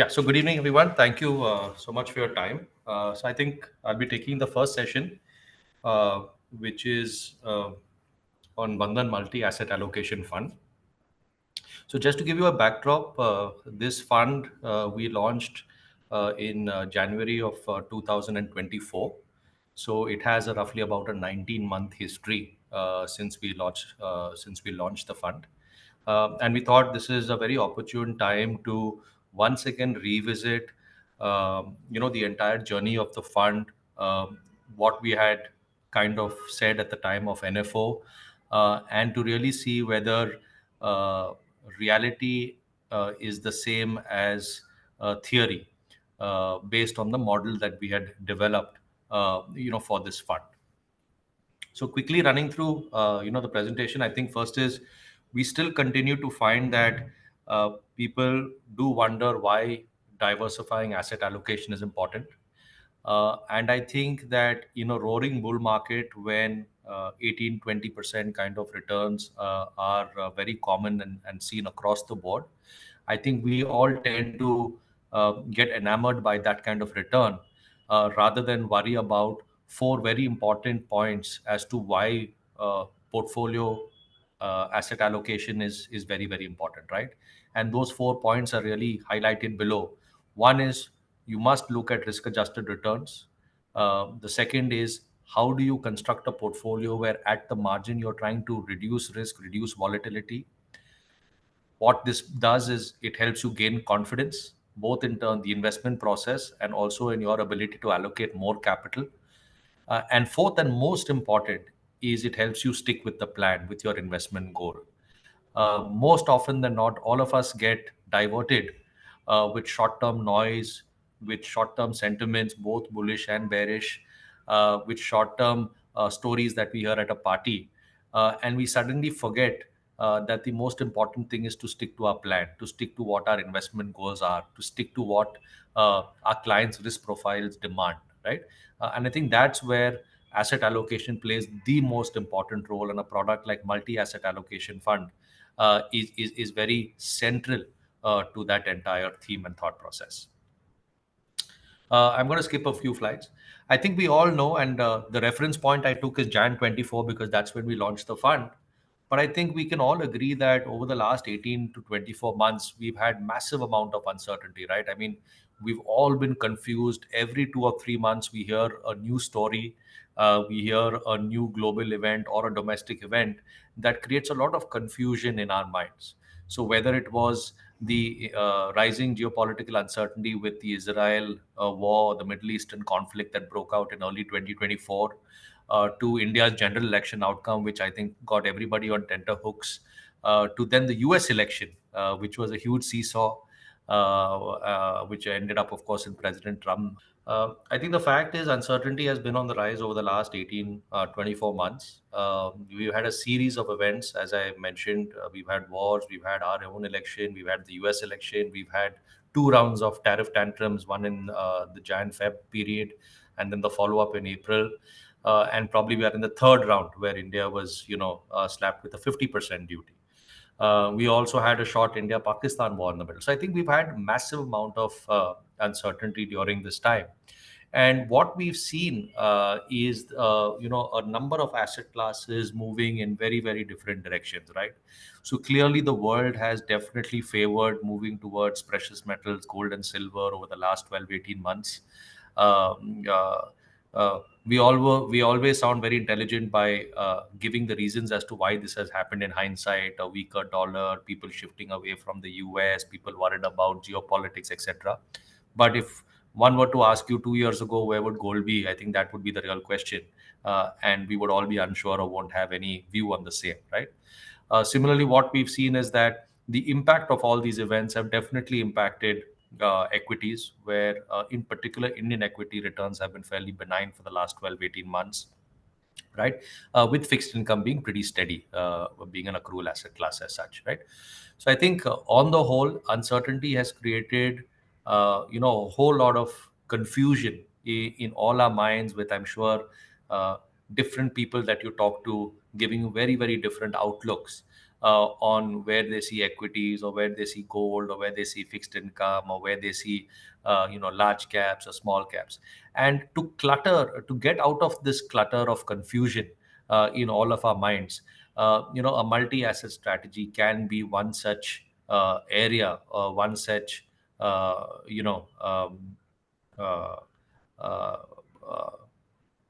Yeah, so good evening, everyone. Thank you so much for your time. So I think I'll be taking the first session, uh, which is on Bandhan Multi-Asset Allocation Fund. So just to give you a backdrop, this fund we launched in January of 2024. So it has a roughly about a 19-month history since we launched the fund. And we thought this is a very opportune time to once again revisit, the entire journey of the fund, what we had kind of said at the time of NFO, and to really see whether uh, reality is the same as theory, based on the model that we had developed, for this fund. So quickly running through, the presentation, I think first is we still continue to find that people do wonder why diversifying asset allocation is important. And I think that, roaring bull market when 18-20% kind of returns are very common and seen across the board. I think we all tend to get enamored by that kind of return, rather than worry about four very important points as to why portfolio asset allocation is very, very important, right? And those 4 points are really highlighted below. One is you must look at risk adjusted returns. The second is how do you construct a portfolio where at the margin you're trying to reduce risk, reduce volatility. What this does is it helps you gain confidence both in terms the investment process and also in your ability to allocate more capital. And fourth and most important is it helps you stick with the plan, with your investment goal. Most often than not, all of us get diverted with short term noise, with short term sentiments, both bullish and bearish, with short term stories that we hear at a party. And we suddenly forget that the most important thing is to stick to our plan, to stick to what our investment goals are, to stick to what our clients' risk profiles demand, right? And I think that's where asset allocation plays the most important role, and a product like multi-asset allocation fund is very central to that entire theme and thought process. I'm going to skip a few slides. I think we all know, and the reference point I took is Jan 24 because that's when we launched the fund. But I think we can all agree that over the last 18 to 24 months, we've had massive amount of uncertainty, right? I mean, we've all been confused. Every 2 or 3 months, we hear a new story, we hear a new global event or a domestic event that creates a lot of confusion in our minds. So whether it was the rising geopolitical uncertainty with the Israel war, the Middle Eastern conflict that broke out in early 2024, to India's general election outcome, which I think got everybody on tenterhooks, to then the US election, which was a huge seesaw, which ended up, of course, in President Trump. I think the fact is uncertainty has been on the rise over the last 18, 24 months. We've had a series of events, as I mentioned. We've had wars, we've had our own election, we've had the US election, we've had two rounds of tariff tantrums, one in the Jan-Feb period, and then the follow-up in April. And probably we are in the third round where India was, slapped with a 50% duty. We also had a short India-Pakistan war in the middle. So I think we've had massive amount of uncertainty during this time. And what we've seen is, a number of asset classes moving in very, very different directions, right? So clearly, the world has definitely favored moving towards precious metals, gold and silver over the last 12, 18 months. Um, uh, we always sound very intelligent by giving the reasons as to why this has happened in hindsight: a weaker dollar, people shifting away from the US, people worried about geopolitics, etc. But if one were to ask you 2 years ago, where would gold be? I think that would be the real question. And we would all be unsure or won't have any view on the same, right? Similarly, what we've seen is that the impact of all these events have definitely impacted equities, where in particular Indian equity returns have been fairly benign for the last 12, 18 months, right? With fixed income being pretty steady, being an accrual asset class as such, right? So I think on the whole, uncertainty has created, a whole lot of confusion in all our minds, with, I'm sure, uh, different people that you talk to giving you very, very different outlooks. on where they see equities, or where they see gold, or where they see fixed income, or where they see large caps or small caps. And to get out of this clutter of confusion in all of our minds, a multi-asset strategy can be one such area, or one such uh, uh, uh,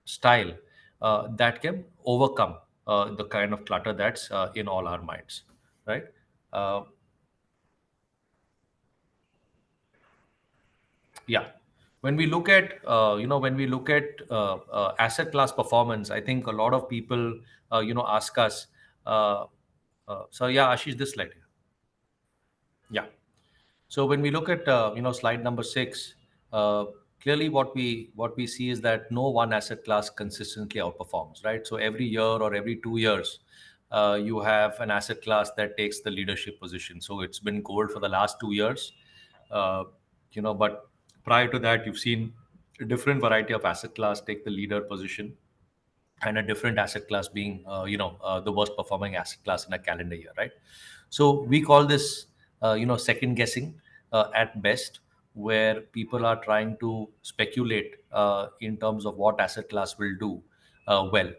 style that can overcome the kind of clutter that's in all our minds, right? Uh, yeah. When we look at asset class performance, I think a lot of people, ask us. Uh, so yeah, Ashish, this slide. Yeah. So when we look at slide number 6, uh, clearly what we see is that no one asset class consistently outperforms, right? So every year or every 2 years, you have an asset class that takes the leadership position. So it's been gold for the last 2 years, but prior to that, you've seen a different variety of asset class take the leader position, and a different asset class being the worst performing asset class in a calendar year, right? So we call this second guessing at best, where people are trying to speculate in terms of what asset class will do well.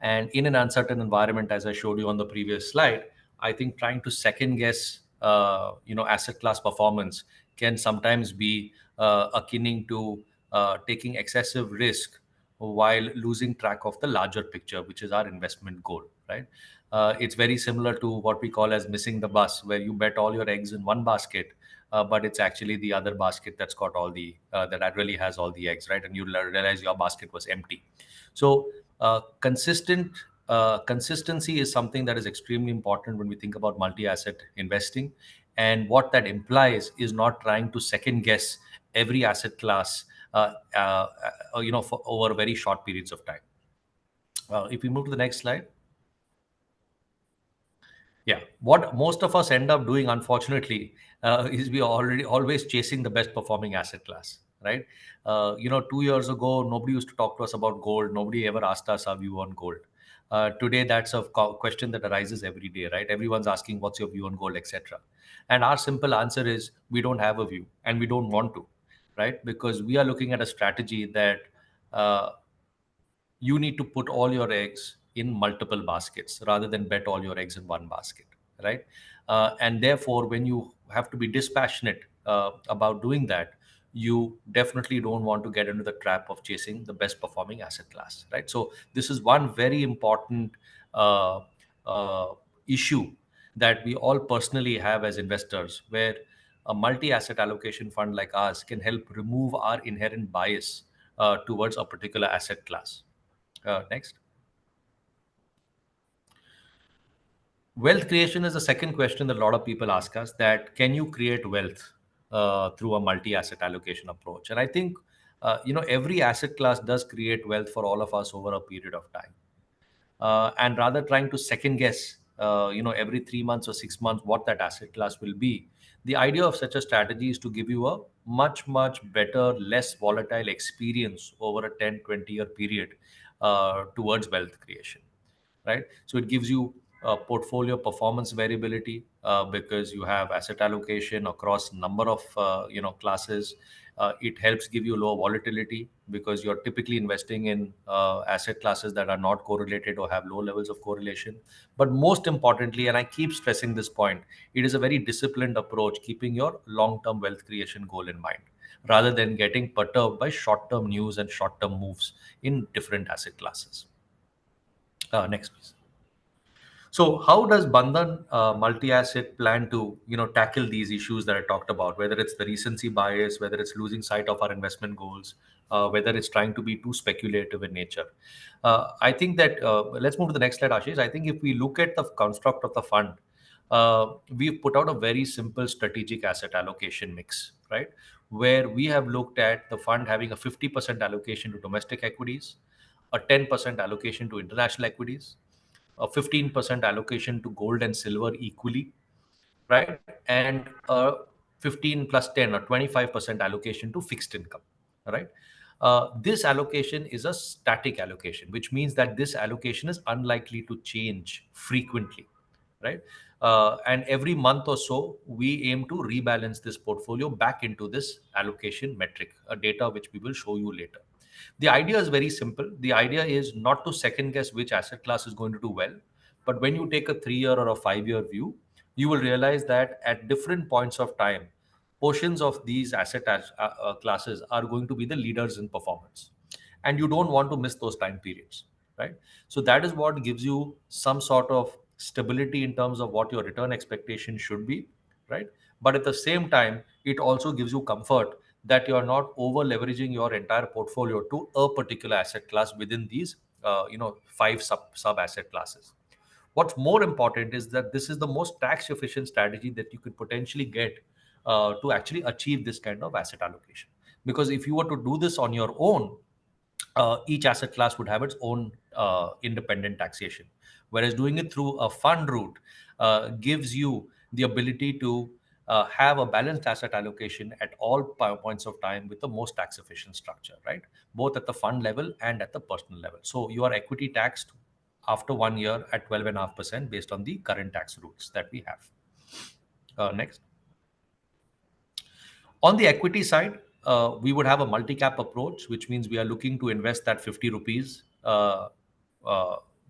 And in an uncertain environment, as I showed you on the previous slide, I think trying to second guess asset class performance can sometimes be akin to taking excessive risk while losing track of the larger picture, which is our investment goal, right? It's very similar to what we call as missing the bus, where you bet all your eggs in one basket, but it's actually the other basket that's got all the that really has all the eggs, right? And you realize your basket was empty. So consistency is something that is extremely important when we think about multi-asset investing, and what that implies is not trying to second guess every asset class for over very short periods of time. If we move to the next slide. Yeah, what most of us end up doing, unfortunately, is we are already always chasing the best performing asset class, right? 2 years ago, nobody used to talk to us about gold. Nobody ever asked us our view on gold. Today, that's a question that arises every day, right? Everyone's asking, "What's your view on gold," etc. And our simple answer is, we don't have a view, and we don't want to, right? Because we are looking at a strategy that uh, you need to put all your eggs in multiple baskets rather than bet all your eggs in one basket, right? And therefore, when you have to be dispassionate about doing that, you definitely don't want to get into the trap of chasing the best performing asset class, right? So this is one very important uh, uh, issue that we all personally have as investors, where a multi-asset allocation fund like ours can help remove our inherent bias towards a particular asset class. Next. Wealth creation is the second question that a lot of people ask us, that can you create wealth through a multi-asset allocation approach? And I think, every asset class does create wealth for all of us over a period of time. And rather trying to second guess, every 3 months or 6 months what that asset class will be, the idea of such a strategy is to give you a much, much better, less volatile experience over a 10-20 year period towards wealth creation, right? So it gives you portfolio performance variability because you have asset allocation across number of classes. It helps give you low volatility because you're typically investing in asset classes that are not correlated or have low levels of correlation. But most importantly, and I keep stressing this point, it is a very disciplined approach, keeping your long-term wealth creation goal in mind, rather than getting perturbed by short-term news and short-term moves in different asset classes. Next, please. So, how does Bandhan multi-asset plan to tackle these issues that I talked about? Whether it's the recency bias, whether it's losing sight of our investment goals, whether it's trying to be too speculative in nature. I think that let's move to the next slide, Ashish. I think if we look at the construct of the fund, we've put out a very simple strategic asset allocation mix, right? Where we have looked at the fund having a 50% allocation to domestic equities, a 10% allocation to international equities, a 15% allocation to gold and silver equally, right? And a 15 plus 10 or 25% allocation to fixed income, right? This allocation is a static allocation, which means that this allocation is unlikely to change frequently, right? And every month or so, we aim to rebalance this portfolio back into this allocation metric, a data which we will show you later. The idea is very simple. The idea is not to second guess which asset class is going to do well, but when you take a 3 year or a 5 year view, you will realize that at different points of time, portions of these classes are going to be the leaders in performance. And you don't want to miss those time periods, right? So that is what gives you some sort of stability in terms of what your return expectation should be, right? But at the same time, it also gives you comfort that you are not over leveraging your entire portfolio to a particular asset class within these five sub asset classes. What's more important is that this is the most tax efficient strategy that you could potentially get to actually achieve this kind of asset allocation. Because if you were to do this on your own, each asset class would have its own independent taxation. Whereas doing it through a fund route gives you the ability to have a balanced asset allocation at all points of time with the most tax efficient structure, right? Both at the fund level and at the personal level. So you are equity taxed after 1 year at 12.5% based on the current tax rules that we have. Next. On the equity side, we would have a multi-cap approach, which means we are looking to invest that 50 rupees uh,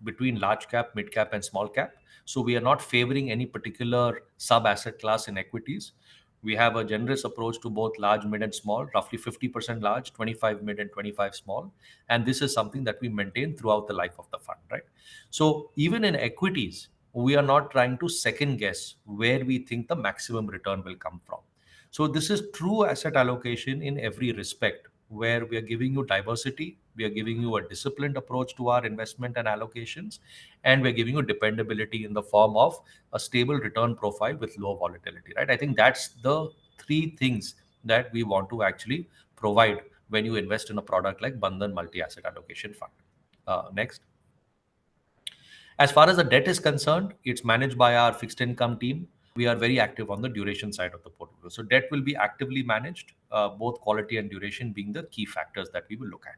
between large cap, mid cap, and small cap. So we are not favoring any particular sub asset class in equities. We have a generous approach to both large, mid, and small, roughly 50% large, 25 mid, and 25 small. And this is something that we maintain throughout the life of the fund, right? So even in equities, we are not trying to second guess where we think the maximum return will come from. So this is true asset allocation in every respect, where we are giving you diversity, we are giving you a disciplined approach to our investment and allocations, and we're giving you dependability in the form of a stable return profile with low volatility, right? I think that's the three things that we want to actually provide when you invest in a product like Bandhan Multi-Asset Allocation Fund. Next. As far as the debt is concerned, it's managed by our fixed income team. We are very active on the duration side of the portfolio. So debt will be actively managed, both quality and duration being the key factors that we will look at.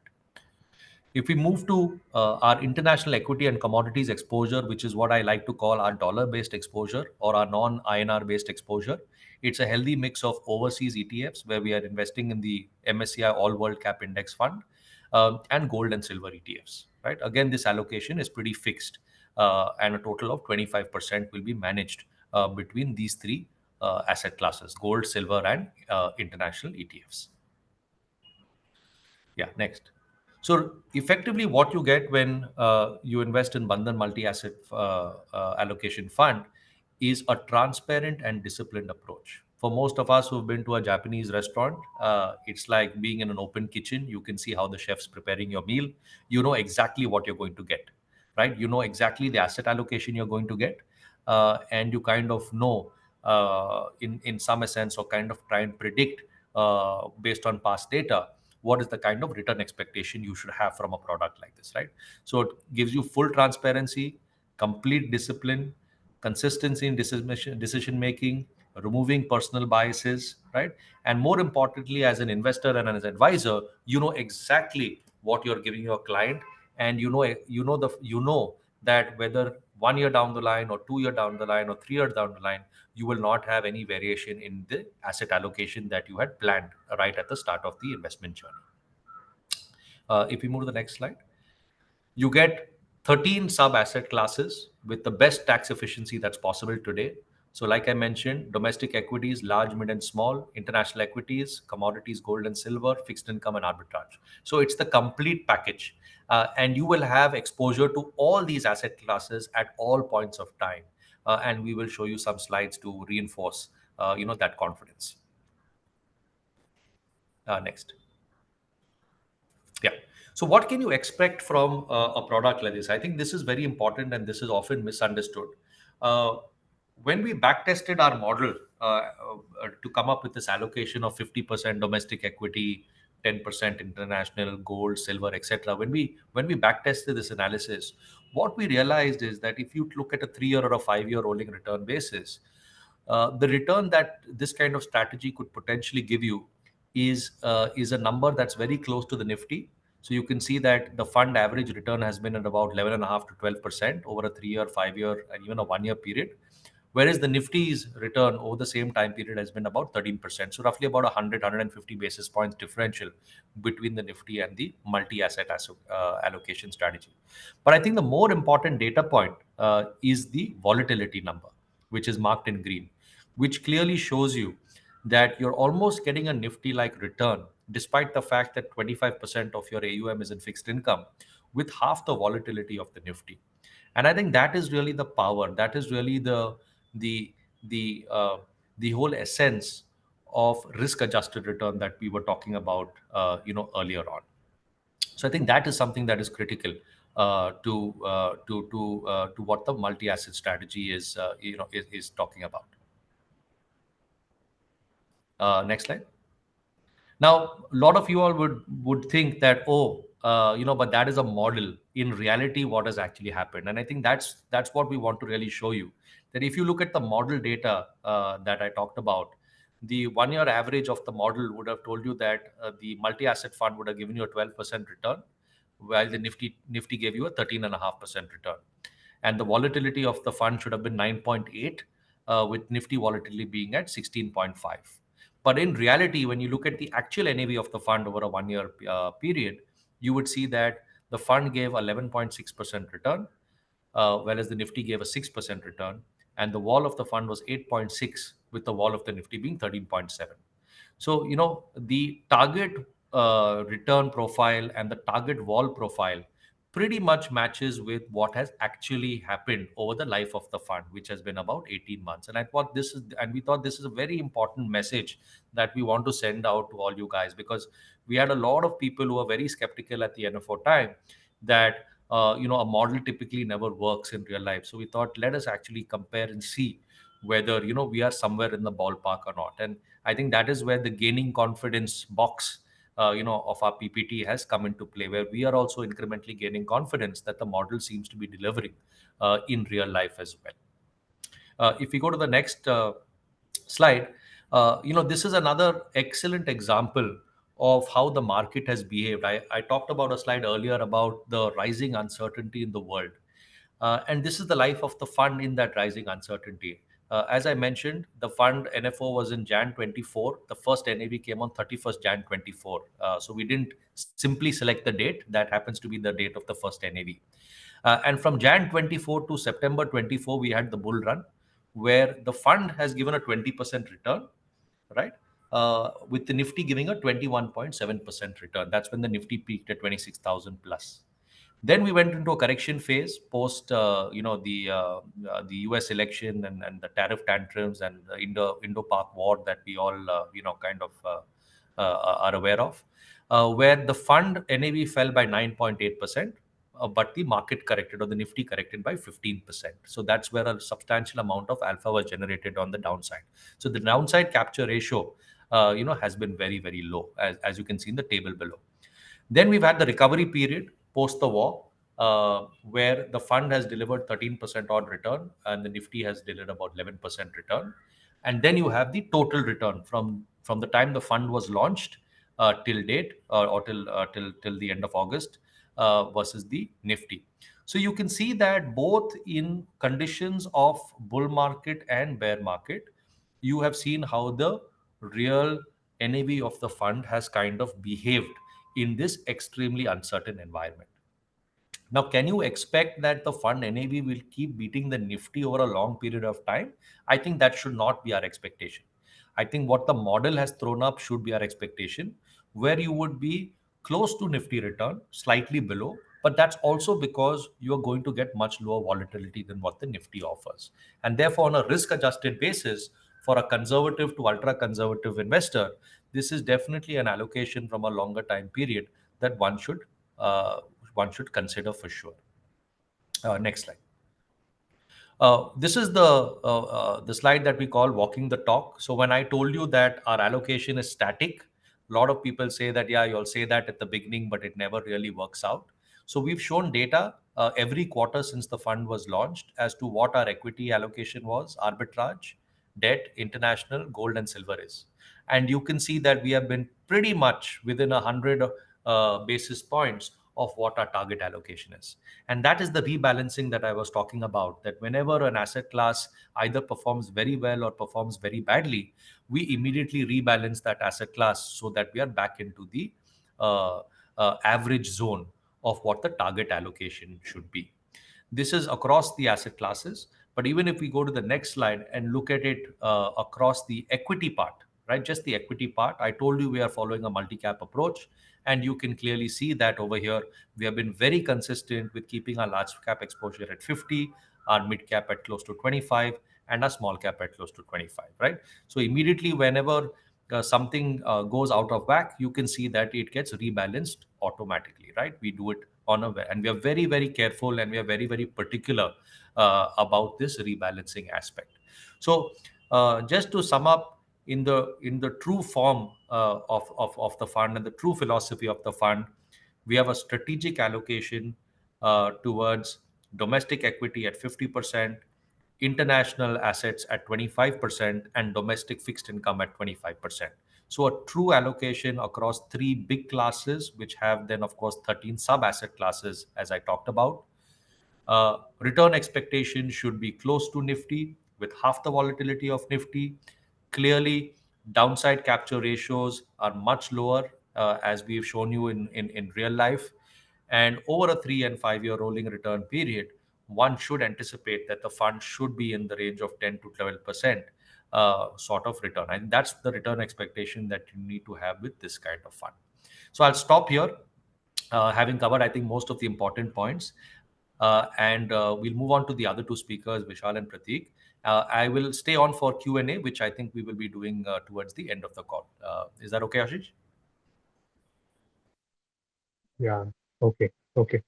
If we move to our international equity and commodities exposure, which is what I like to call our dollar based exposure or our non INR based exposure, it's a healthy mix of overseas ETFs where we are investing in the MSCI All World Cap Index Fund and gold and silver ETFs. Right. Again, this allocation is pretty fixed, and a total of 25% will be managed between these three asset classes: gold, silver, and international ETFs. Yeah, next. So effectively, what you get when you invest in Bandhan Multi-Asset Allocation Fund is a transparent and disciplined approach. For most of us who've been to a Japanese restaurant, it's like being in an open kitchen. You can see how the chef's preparing your meal. You know exactly what you're going to get, right? You know exactly the asset allocation you're going to get, and you kind of know, in some sense, or kind of try and predict based on past data what is the kind of return expectation you should have from a product like this, right? So it gives you full transparency, complete discipline, consistency in decision making, removing personal biases, right? And more importantly, as an investor and as an advisor, you know exactly what you're giving your client, and you know that whether 1 year down the line or 2 year down the line or 3 years down the line, you will not have any variation in the asset allocation that you had planned right at the start of the investment journey. If we move to the next slide, you get 13 sub asset classes with the best tax efficiency that's possible today. So, like I mentioned, domestic equities, large, mid, and small, international equities, commodities, gold and silver, fixed income, and arbitrage. So, it's the complete package. And you will have exposure to all these asset classes at all points of time. And we will show you some slides to reinforce that confidence. Next. Yeah. So, what can you expect from a product like this? I think this is very important and this is often misunderstood. Uh, when we backtested our model to come up with this allocation of 50% domestic equity, 10% international, gold, silver, etc., when we backtested this analysis, what we realized is that if you look at a 3 year or a 5 year rolling return basis, the return that this kind of strategy could potentially give you is a number that's very close to the Nifty. So you can see that the fund average return has been at about 11.5 to 12% over a 3 year, 5 year, and even a 1 year period. whereas the Nifty's return over the same time period has been about 13%. So roughly about 100 basis points differential between the Nifty and the multi-asset allocation strategy. But I think the more important data point is the volatility number, which is marked in green, which clearly shows you that you're almost getting a Nifty like return, despite the fact that 25% of your AUM is in fixed income, with half the volatility of the Nifty. And I think that is really the power. That is really the the uh, the whole essence of risk adjusted return that we were talking about earlier on. So I think that is something that is critical to what the multi asset strategy is talking about. Next slide. Now, a lot of you all would think that, oh, but that is a model. In reality, what has actually happened? And I think that's what we want to really show you. That if you look at the model data that I talked about, the 1 year average of the model would have told you that the multi-asset fund would have given you a 12% return, while the Nifty gave you a 13.5% return. And the volatility of the fund should have been 9.8, with Nifty volatility being at 16.5. But in reality, when you look at the actual NAV of the fund over a 1 year period, you would see that the fund gave 11.6% return, whereas the Nifty gave a 6% return, and the wall of the fund was 8.6, with the wall of the Nifty being 13.7. So, the target return profile and the target wall profile pretty much matches with what has actually happened over the life of the fund, which has been about 18 months. And we thought this is a very important message that we want to send out to all you guys, because we had a lot of people who are very skeptical at the NFO time that a model typically never works in real life. So we thought, let us actually compare and see whether we are somewhere in the ballpark or not. And I think that is where the gaining confidence box of our PPT has come into play, where we are also incrementally gaining confidence that the model seems to be delivering in real life as well. If we go to the next slide, this is another excellent example of how the market has behaved. I talked about a slide earlier about the rising uncertainty in the world. And this is the life of the fund in that rising uncertainty. As I mentioned, the fund NFO was in Jan 24. The first NAV came on 31st Jan 24. So we didn't simply select the date. That happens to be the date of the first NAV. And from Jan 24 to September 24, we had the bull run, where the fund has given a 20% return, right? With the Nifty giving a 21.7% return. That's when the Nifty peaked at 26,000 plus. Then we went into a correction phase post, the U.S. election and the tariff tantrums and the Indo-Pak war that we all, kind of are aware of, where the fund NAV fell by 9.8%, but the market corrected, or the Nifty corrected, by 15%. So that's where a substantial amount of alpha was generated on the downside. So the downside capture ratio, has been very, very low, as you can see in the table below. Then we've had the recovery period post the war, where the fund has delivered 13% odd return and the Nifty has delivered about 11% return. And then you have the total return from the time the fund was launched till date, or till the end of August, versus the Nifty. So you can see that both in conditions of bull market and bear market, you have seen how the real NAV of the fund has kind of behaved in this extremely uncertain environment. Now, can you expect that the fund NAV will keep beating the Nifty over a long period of time? I think that should not be our expectation. I think what the model has thrown up should be our expectation, where you would be close to Nifty return, slightly below, but that's also because you're going to get much lower volatility than what the Nifty offers. And therefore, on a risk adjusted basis, for a conservative to ultra conservative investor, this is definitely an allocation from a longer time period that uh, one should consider for sure. Next slide. This is the slide that we call walking the talk. So when I told you that our allocation is static, a lot of people say that, yeah, you'll say that at the beginning, but it never really works out. So we've shown data every quarter since the fund was launched as to what our equity allocation was, arbitrage, debt, international, gold, and silver is. And you can see that we have been pretty much within 100 basis points of what our target allocation is. And that is the rebalancing that I was talking about, that whenever an asset class either performs very well or performs very badly, we immediately rebalance that asset class so that we are back into the uh, average zone of what the target allocation should be. This is across the asset classes. But even if we go to the next slide and look at it across the equity part, right? Just the equity part. I told you we are following a multi-cap approach, and you can clearly see that over here we have been very consistent with keeping our large cap exposure at 50, our mid cap at close to 25, and our small cap at close to 25, right? So immediately whenever something goes out of whack, you can see that it gets rebalanced automatically, right? We do it on a, and we are very, very careful, and we are very, very particular about this rebalancing aspect. So just to sum up, in the true form of the fund and the true philosophy of the fund, we have a strategic allocation towards domestic equity at 50%, international assets at 25%, and domestic fixed income at 25%. So a true allocation across three big classes, which have then, of course, 13 sub asset classes, as I talked about. Return expectation should be close to Nifty with half the volatility of Nifty. Clearly, downside capture ratios are much lower, as we've shown you in real life. And over a 3 and 5 year rolling return period, one should anticipate that the fund should be in the range of 10 to 12% sort of return. And that's the return expectation that you need to have with this kind of fund. So I'll stop here, having covered, I think, most of the important points. And we'll move on to the other two speakers, Vishal and Prateek. I will stay on for Q&A, which I think we will be doing towards the end of the call. Is that okay, Ashish? Yeah. Okay. Okay.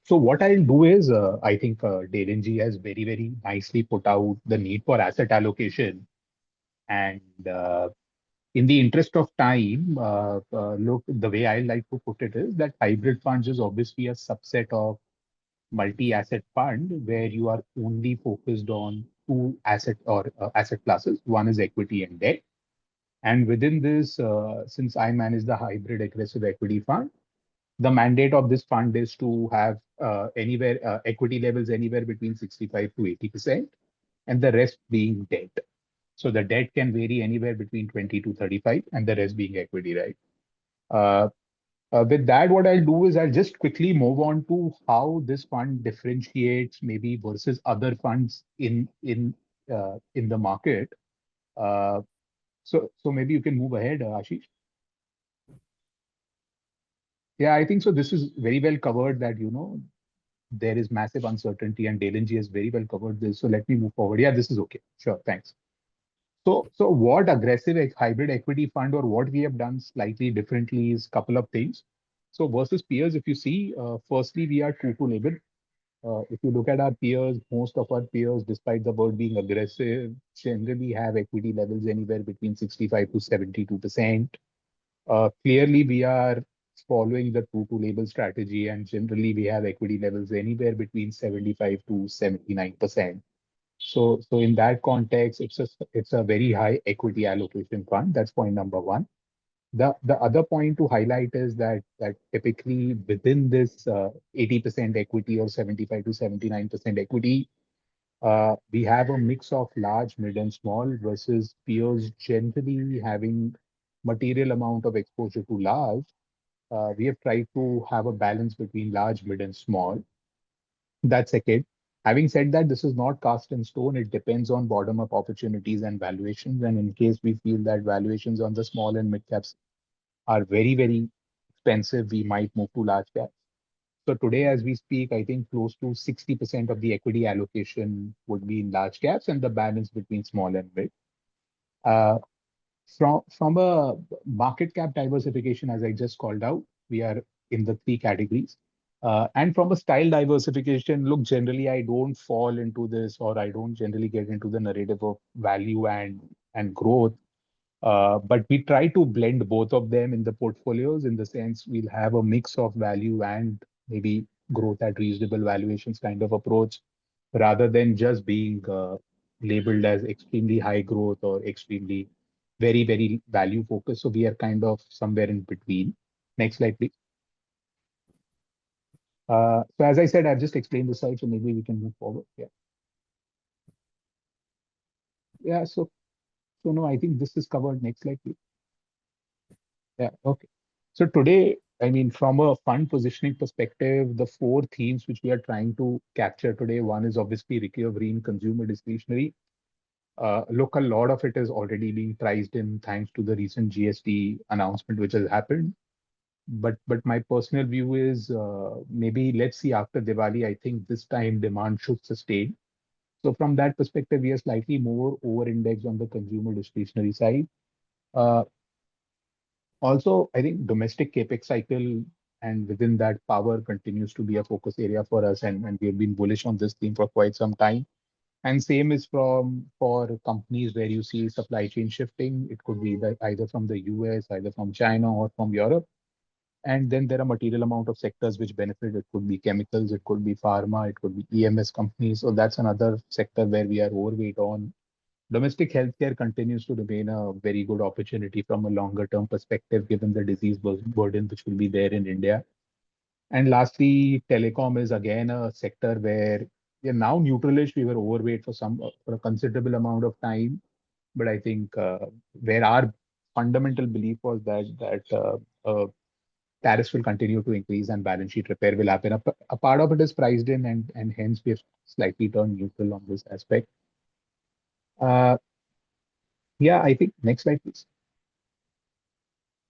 So what I'll do is, I think Delenji has very, very nicely put out the need for asset allocation. And in the interest of time, look, the way I like to put it is that hybrid funds is obviously a subset of multi-asset fund where you are only focused on two asset or asset classes. One is equity and debt. And within this, since I manage the hybrid aggressive equity fund, the mandate of this fund is to have anywhere equity levels anywhere between 65 to 80%, and the rest being debt. So the debt can vary anywhere between 20 to 35, and the rest being equity, right? Uh, with that, what I'll do is I'll just quickly move on to how this fund differentiates maybe versus other funds in the market. Uh, so maybe you can move ahead, Ashish. Yeah, I think so. This is very well covered that, there is massive uncertainty, and Delenji has very well covered this. So let me move forward. Yeah, this is okay. Sure, thanks. So what aggressive hybrid equity fund or what we have done slightly differently is couple of things. So versus peers, if you see, firstly, we are true to label. If you look at our peers, most of our peers, despite the word being aggressive, generally have equity levels anywhere between 65 to 72%. Clearly, we are following the true to label strategy, and generally we have equity levels anywhere between 75 to 79%. So in that context, it's a very high equity allocation fund. That's point number one. The other point to highlight is that typically within this 80% equity or 75 to 79% equity, we have a mix of large, mid, and small versus peers generally having material amount of exposure to large. We have tried to have a balance between large, mid, and small. That's second. Having said that, this is not cast in stone. It depends on bottom-up opportunities and valuations. And in case we feel that valuations on the small and mid caps are very, very expensive, we might move to large caps. So today, as we speak, I think close to 60% of the equity allocation would be in large caps and the balance between small and mid. Uh, from a market cap diversification, as I just called out, we are in the three categories. And from a style diversification, look, generally, I don't fall into this, or I don't generally get into the narrative of value and growth. But we try to blend both of them in the portfolios in the sense we'll have a mix of value and maybe growth at reasonable valuations kind of approach, rather than just being labeled as extremely high growth or extremely very, very value focused. So we are kind of somewhere in between. Next slide, please. So as I said, I've just explained the site, so maybe we can move forward. Yeah. Yeah. So no, I think this is covered. Next slide, please. Yeah. Okay. So today, I mean, from a fund positioning perspective, the four themes which we are trying to capture today, one is obviously recovery in consumer discretionary. Look, a lot of it is already being priced in thanks to the recent GST announcement which has happened. But my personal view is maybe let's see after Diwali. I think this time demand should sustain. So from that perspective, we are slightly more over-indexed on the consumer discretionary side. Uh, Also, I think domestic capex cycle and within that power continues to be a focus area for us, and we have been bullish on this theme for quite some time. And same is from for companies where you see supply chain shifting. It could be either from the US, either from China or from Europe. And then there are material amount of sectors which benefit. It could be chemicals, it could be pharma, it could be EMS companies. So that's another sector where we are overweight on. Domestic healthcare continues to remain a very good opportunity from a longer term perspective, given the disease burden which will be there in India. And lastly, telecom is again a sector where we are now neutralish. We were overweight for a considerable amount of time, but I think where our fundamental belief was that tariffs will continue to increase and balance sheet repair will happen. A part of it is priced in, and hence we have slightly turned neutral on this aspect. Uh, yeah, I think next slide, please.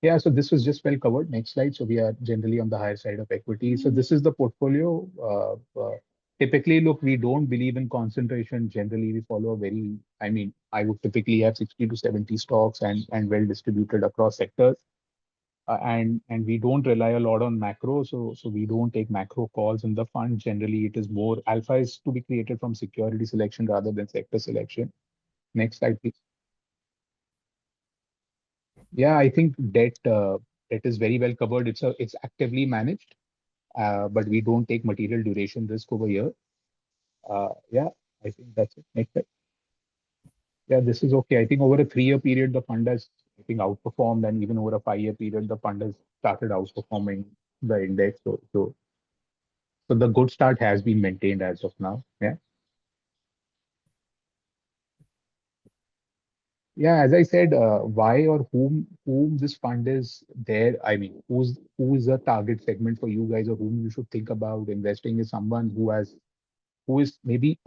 Yeah, so this was just well covered. Next slide. So we are generally on the higher side of equity. So this is the portfolio. Typically, look, we don't believe in concentration. Generally, we follow a very, I mean, I would typically have 60 to 70 stocks and well distributed across sectors. And we don't rely a lot on macro. So we don't take macro calls in the fund. Generally, it is more alpha is to be created from security selection rather than sector selection. Next slide, please. Yeah, I think debt is very well covered. It's actively managed, but we don't take material duration risk over here. Yeah, I think that's it. Next slide. Yeah, this is okay. I think over a 3-year period, the fund has, I think, outperformed, and even over a 5-year period, the fund has started outperforming the index. So the good start has been maintained as of now. Yeah. Yeah, as I said, why or whom this fund is there. I mean, who is a target segment for you guys, or whom you should think about investing is someone who is maybe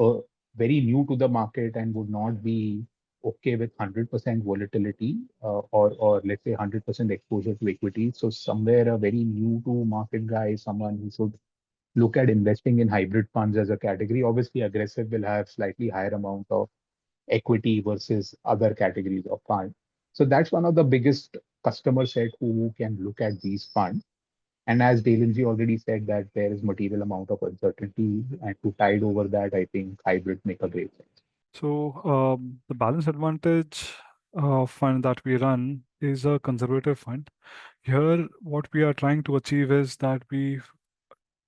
very new to the market and would not be okay with 100% volatility, or let's say 100% exposure to equity. So somewhere a very new to market guy is someone who should look at investing in hybrid funds as a category. Obviously, aggressive will have slightly higher amount of equity versus other categories of fund. So that's one of the biggest customer set who can look at these funds. And as Dalenji already said that there is material amount of uncertainty, and to tide over that, I think hybrid make a great sense. So, the balance advantage fund that we run is a conservative fund. Here, what we are trying to achieve is that we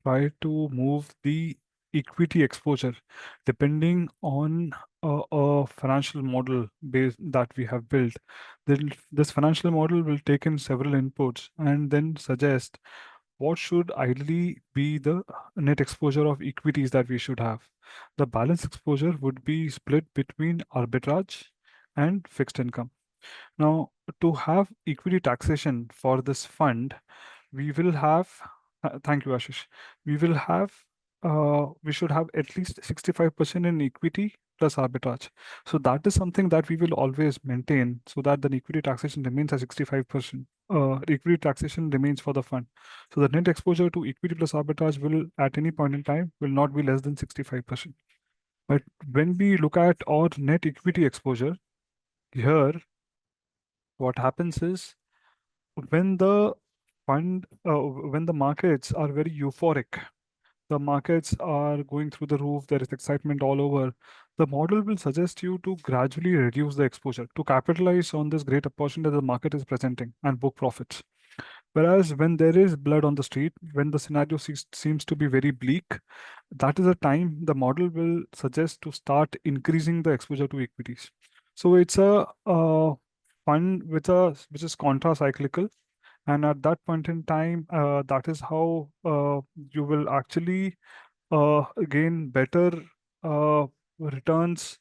try to move the equity exposure depending on a financial model base that we have built. Then this financial model will take in several inputs and then suggest what should ideally be the net exposure of equities that we should have. The balance exposure would be split between arbitrage and fixed income. Now, to have equity taxation for this fund, we will have, thank you, Ashish. We will have, we should have at least 65% in equity plus arbitrage. So that is something that we will always maintain so that the equity taxation remains at 65%. Equity taxation remains for the fund. So the net exposure to equity plus arbitrage will, at any point in time, will not be less than 65%. But when we look at our net equity exposure, here, what happens is when the when the markets are very euphoric, the markets are going through the roof, there is excitement all over, the model will suggest you to gradually reduce the exposure to capitalize on this great opportunity that the market is presenting and book profits. Whereas when there is blood on the street, when the scenario seems to be very bleak, that is a time the model will suggest to start increasing the exposure to equities. So it's a fund which is contra-cyclical, And at that point in time, that is how you will actually gain better returns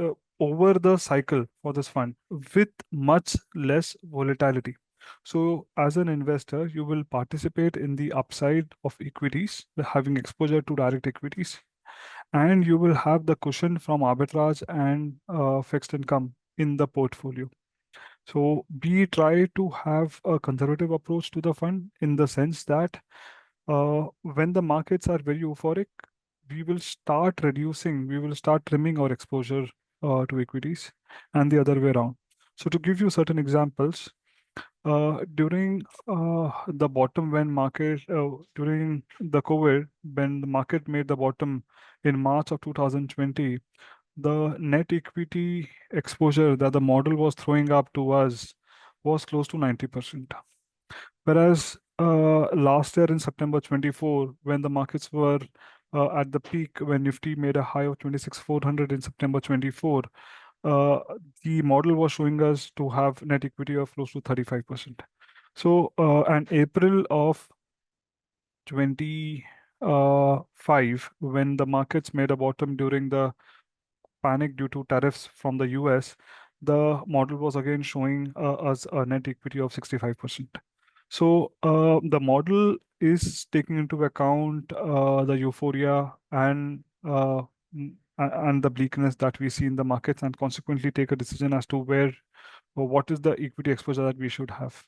uh, over the cycle for this fund with much less volatility. So, as an investor, you will participate in the upside of equities, having exposure to direct equities, and you will have the cushion from arbitrage and fixed income in the portfolio. So we try to have a conservative approach to the fund in the sense that when the markets are very euphoric, we will start trimming our exposure to equities and the other way around. So to give you certain examples, during the bottom when market during the COVID, when the market made the bottom in March of 2020, the net equity exposure that the model was throwing up to us was close to 90%. Whereas last year in September 24, when the markets were at the peak, when Nifty made a high of 26,400 in September 24, uh, the model was showing us to have net equity of close to 35%. So, and April of 25, when the markets made a bottom during the panic due to tariffs from the US, the model was again showing us a net equity of 65%. So the model is taking into account the euphoria and the bleakness that we see in the markets, and consequently take a decision as to where or what is the equity exposure that we should have.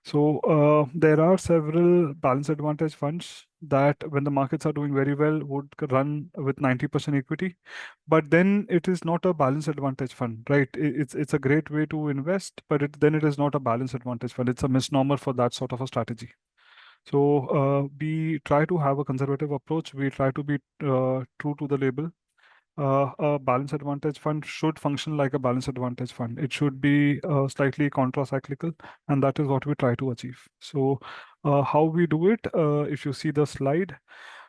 So there are several balance advantage funds that, when the markets are doing very well, would run with 90% equity. But then it is not a balance advantage fund, right? It's a great way to invest, but then it is not a balance advantage fund. It's a misnomer for that sort of a strategy. So we try to have a conservative approach. We try to be true to the label. A balance advantage fund should function like a balance advantage fund. It should be slightly contra-cyclical, and that is what we try to achieve. So, how we do it, if you see the slide,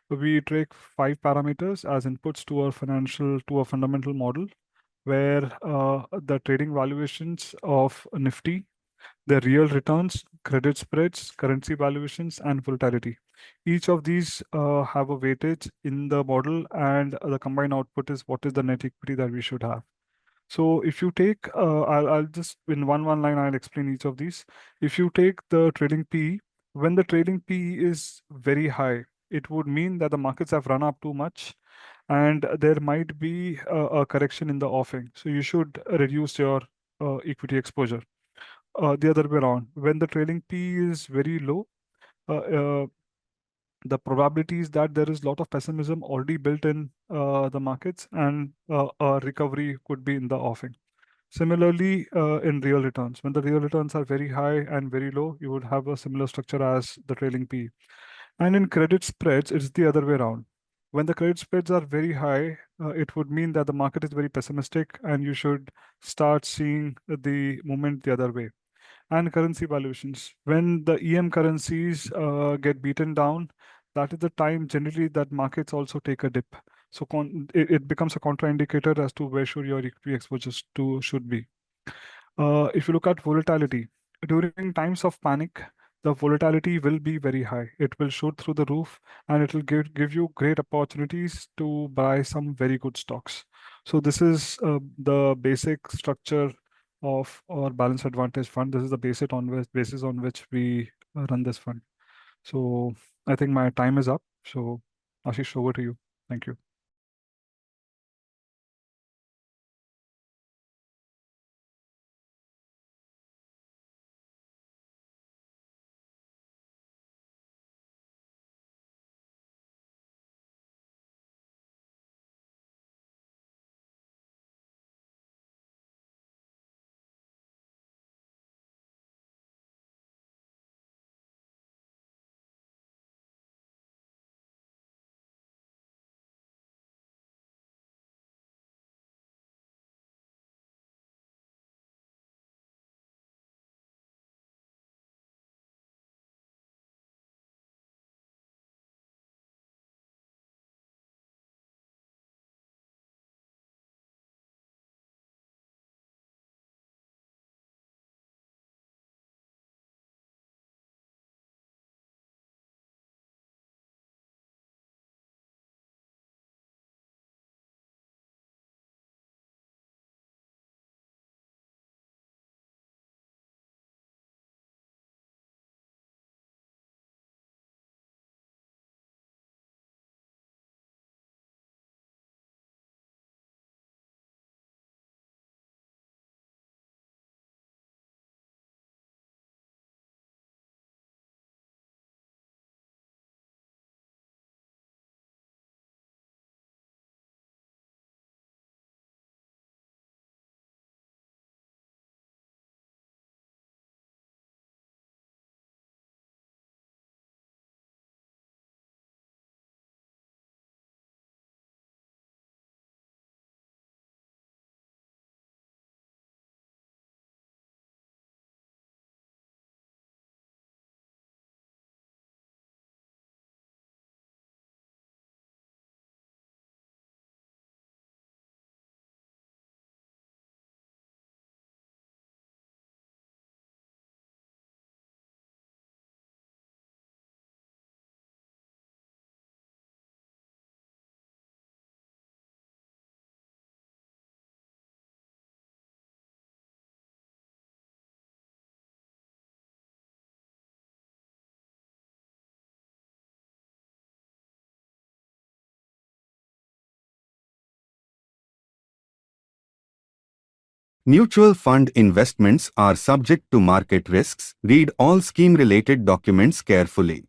we take 5 parameters as inputs to our fundamental model, where the trading valuations of Nifty, the real returns, credit spreads, currency valuations, and volatility. Each of these have a weightage in the model, and the combined output is what is the net equity that we should have. So if you take, I'll just in one line, I'll explain each of these. If you take the trading PE, when the trading PE is very high, it would mean that the markets have run up too much, and there might be a correction in the offing. So you should reduce your equity exposure. The other way around, when the trailing P is very low, uh, uh, the probability is that there is a lot of pessimism already built in the markets, and a recovery could be in the offing. Similarly, in real returns, when the real returns are very high and very low, you would have a similar structure as the trailing P. And in credit spreads, it's the other way around. When the credit spreads are very high, it would mean that the market is very pessimistic, and you should start seeing the movement the other way. And currency valuations. When the EM currencies get beaten down, that is the time generally that markets also take a dip. So it becomes a contraindicator as to where should your equity exposures to should be. If you look at volatility, during times of panic, the volatility will be very high. It will shoot through the roof, and it will give you great opportunities to buy some very good stocks. So this is the basic structure of our balance advantage fund. This is the basis on which we run this fund. So I think my time is up. So Ashish, over to you. Thank you. Mutual fund investments are subject to market risks. Read all scheme-related documents carefully.